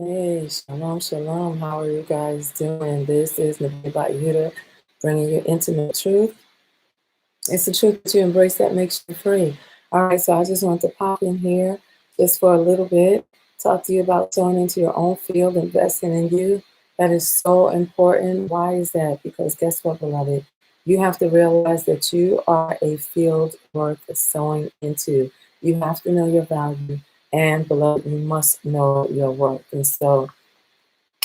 Hey, shalom, shalom. How are you guys doing? This is Nabi Yehuda, bringing you intimate truth. It's the truth that you embrace that makes you free. All right, so I just want to pop in here just for a little bit, talk to you about sowing into your own field, investing in you. That is so important. Why is that? Because guess what, beloved? You have to realize that you are a field worth sowing into. You have to know your value. And beloved, you must know your worth. And so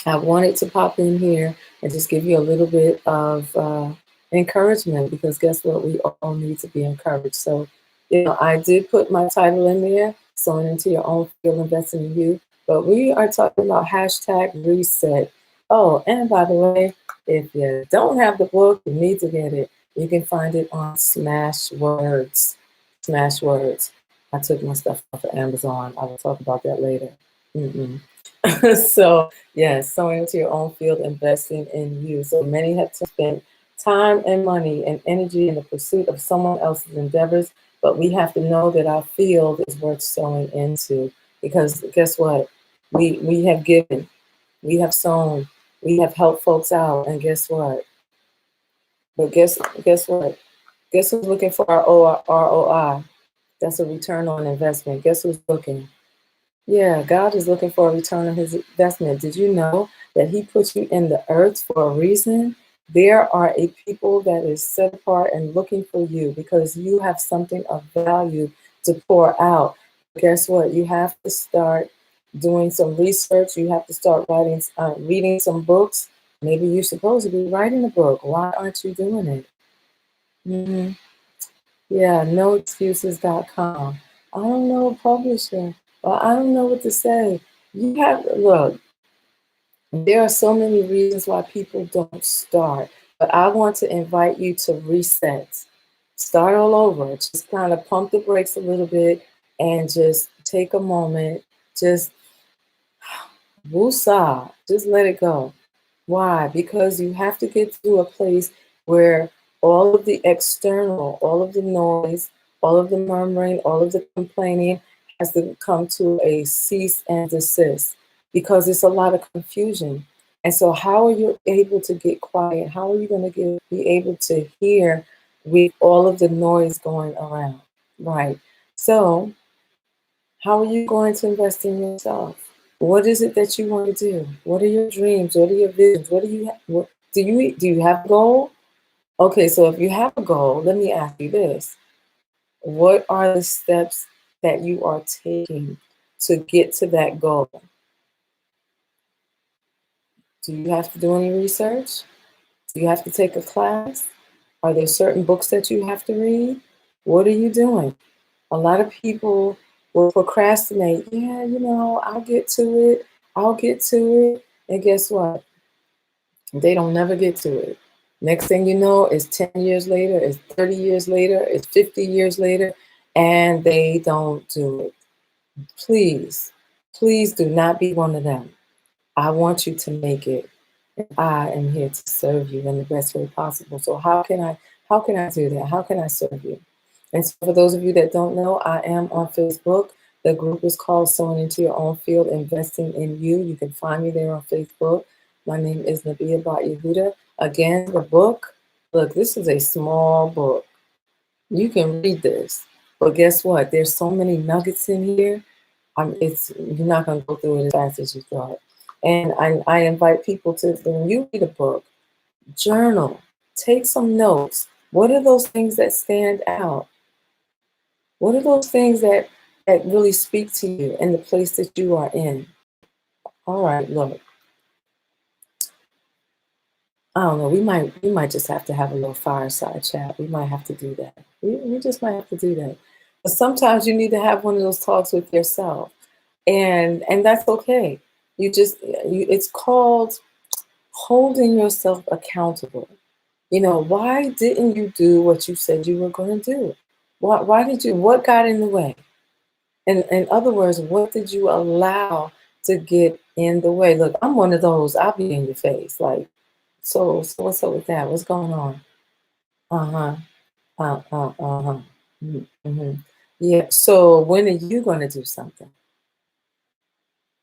I wanted to pop in here and just give you a little bit of encouragement, because guess what? We all need to be encouraged. So, I did put my title in there, sowing into your own field, investing in you. But we are talking about hashtag reset. Oh, and by the way, if you don't have the book, you need to get it. You can find it on Smash Words. Smash Words. I took my stuff off of Amazon. I will talk about that later. Mm-mm. So, yes, sowing into your own field, investing in you. So many have spent time and money and energy in the pursuit of someone else's endeavors, but we have to know that our field is worth sowing into, because guess what? We have given, we have sown, we have helped folks out, and guess what? But guess what? Guess who's looking for our ROI? That's a return on investment. Guess who's looking? Yeah, God is looking for a return on his investment. Did you know that he put you in the earth for a reason? There are a people that is set apart and looking for you because you have something of value to pour out. Guess what? You have to start doing some research. You have to start reading some books. Maybe you're supposed to be writing a book. Why aren't you doing it? hmm Yeah, noexcuses.com. I don't know a publisher. Well, I don't know what to say. Look, there are so many reasons why people don't start, but I want to invite you to reset. Start all over. Just kind of pump the brakes a little bit and just take a moment. Just woosah. Just let it go. Why? Because you have to get to a place where all of the external, all of the noise, all of the murmuring, all of the complaining has to come to a cease and desist, because it's a lot of confusion. And so, how are you able to get quiet? How are you going to be able to hear with all of the noise going around? Right. So, how are you going to invest in yourself? What is it that you want to do? What are your dreams? What are your visions? What do you have a goal? Okay, so if you have a goal, let me ask you this. What are the steps that you are taking to get to that goal? Do you have to do any research? Do you have to take a class? Are there certain books that you have to read? What are you doing? A lot of people will procrastinate. Yeah, I'll get to it. I'll get to it. And guess what? They don't never get to it. Next thing you know, it's 10 years later, it's 30 years later, it's 50 years later, and they don't do it. Please, please do not be one of them. I want you to make it. I am here to serve you in the best way possible. So how can I do that? How can I serve you? And so for those of you that don't know, I am on Facebook. The group is called Sowing into Your Own Field, Investing in You. You can find me there on Facebook. My name is Nabiya Yehuda. Again, the book, look, this is a small book. You can read this. But guess what? There's so many nuggets in here. You're not going to go through it as fast as you thought. And I invite people to, when you read a book, journal, take some notes. What are those things that stand out? What are those things that really speak to you in the place that you are in? All right, look, I don't know. We might just have to have a little fireside chat. We might have to do that. We just might have to do that. But sometimes you need to have one of those talks with yourself, and that's okay. It's called holding yourself accountable. Why didn't you do what you said you were going to do? What got in the way? And in other words, what did you allow to get in the way? Look, I'm one of those, I'll be in your face. Like, so what's up with that? What's going on? Uh-huh. Uh-huh. Mm-hmm. Yeah. So when are you going to do something?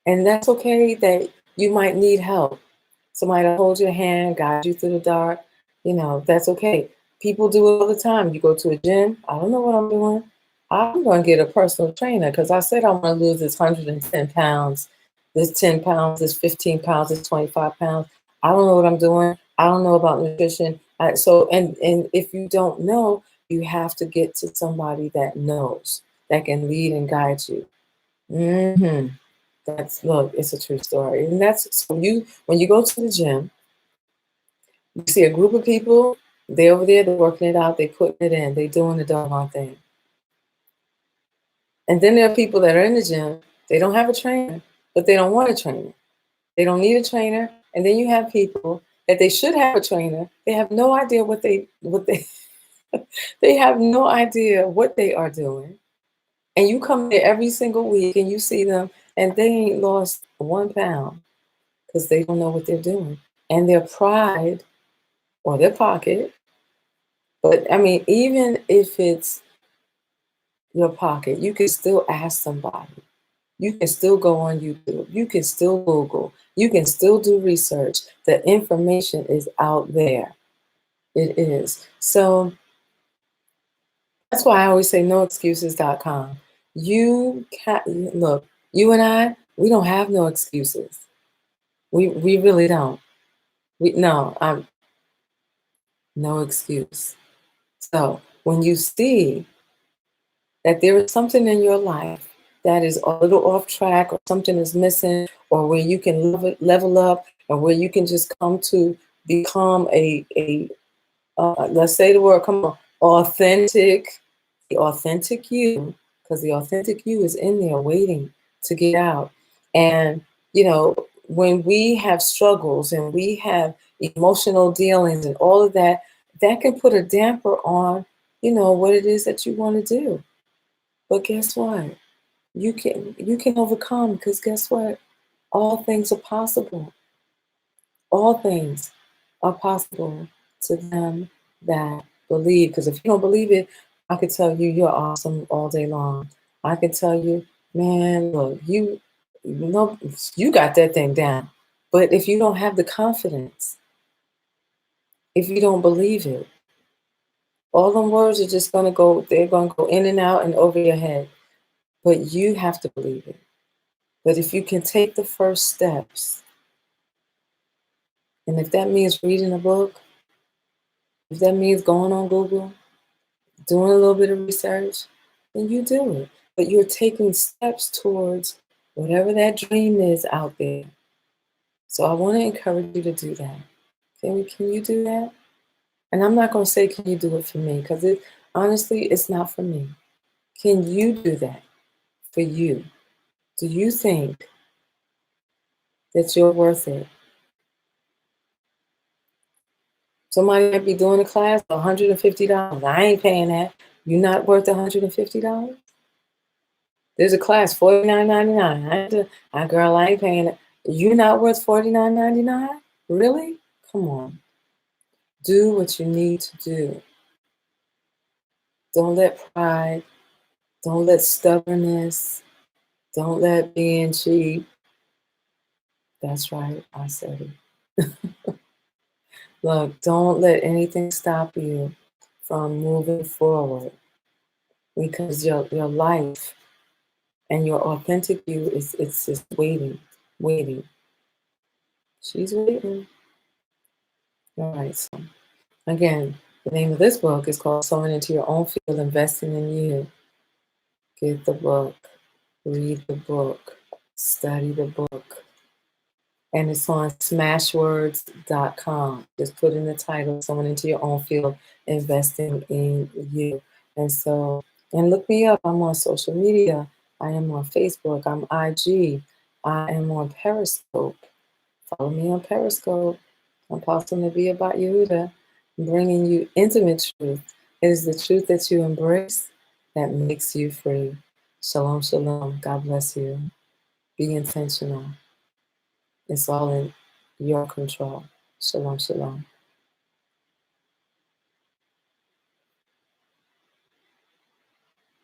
And that's okay that you might need help. Somebody to hold your hand, guide you through the dark. That's okay. People do it all the time. You go to a gym. I don't know what I'm doing. I'm going to get a personal trainer because I said I want to lose this 110 pounds, this 10 pounds, this 15 pounds, this 25 pounds. I don't know what I'm doing. I don't know about nutrition. And if you don't know, you have to get to somebody that knows, that can lead and guide you. Look, it's a true story. And that's so when you go to the gym, you see a group of people, they over there, they're working it out, they putting it in, they doing the doggone thing. And then there are people that are in the gym, they don't have a trainer, but they don't want a trainer. They don't need a trainer. And then you have people that they should have a trainer. They have no idea what they they have no idea what they are doing. And you come there every single week and you see them and they ain't lost 1 pound because they don't know what they're doing. And their pride or their pocket, but I mean, even if it's your pocket, you can still ask somebody. You can still go on YouTube. You can still Google. You can still do research. The information is out there. It is. So that's why I always say noexcuses.com. You can't look, you and I, we don't have no excuses. We really don't. I'm no excuse. So when you see that there is something in your life that is a little off track or something is missing or where you can level up or where you can just come to become let's say the word, come on, the authentic you, because the authentic you is in there waiting to get out. And, when we have struggles and we have emotional dealings and all of that, that can put a damper on, what it is that you want to do. But guess what? You can overcome because guess what? All things are possible. All things are possible to them that believe. Because if you don't believe it, I could tell you you're awesome all day long. I could tell you, man, look, you know you got that thing down. But if you don't have the confidence, if you don't believe it, all them words are just they're gonna go in and out and over your head. But you have to believe it. But if you can take the first steps, and if that means reading a book, if that means going on Google, doing a little bit of research, then you do it. But you're taking steps towards whatever that dream is out there. So I want to encourage you to do that. Can you do that? And I'm not going to say, can you do it for me? Because honestly, it's not for me. Can you do that for you? Do you think that you're worth it? Somebody might be doing a class for $150. I ain't paying that. You're not worth $150? There's a class, $49.99. Girl, I ain't paying it. You're not worth $49.99? Really? Come on. Do what you need to do. Don't let pride, don't let stubbornness, don't let being cheap. That's right, I said it. Look, don't let anything stop you from moving forward because your life and your authentic you it's just waiting. She's waiting. All right, so again, the name of this book is called Sowing into Your Own Field, Investing in You. Get the book, read the book, study the book. And it's on smashwords.com. Just put in the title, Sowing into Your Own Field, Investing in You. And look me up. I'm on social media. I am on Facebook. I'm IG. I am on Periscope. Follow me on Periscope. I'm Apostle Nabia Yehuda, bringing you intimate truth. It is the truth that you embrace that makes you free. Shalom, shalom. God bless you. Be intentional. It's all in your control. Shalom, shalom.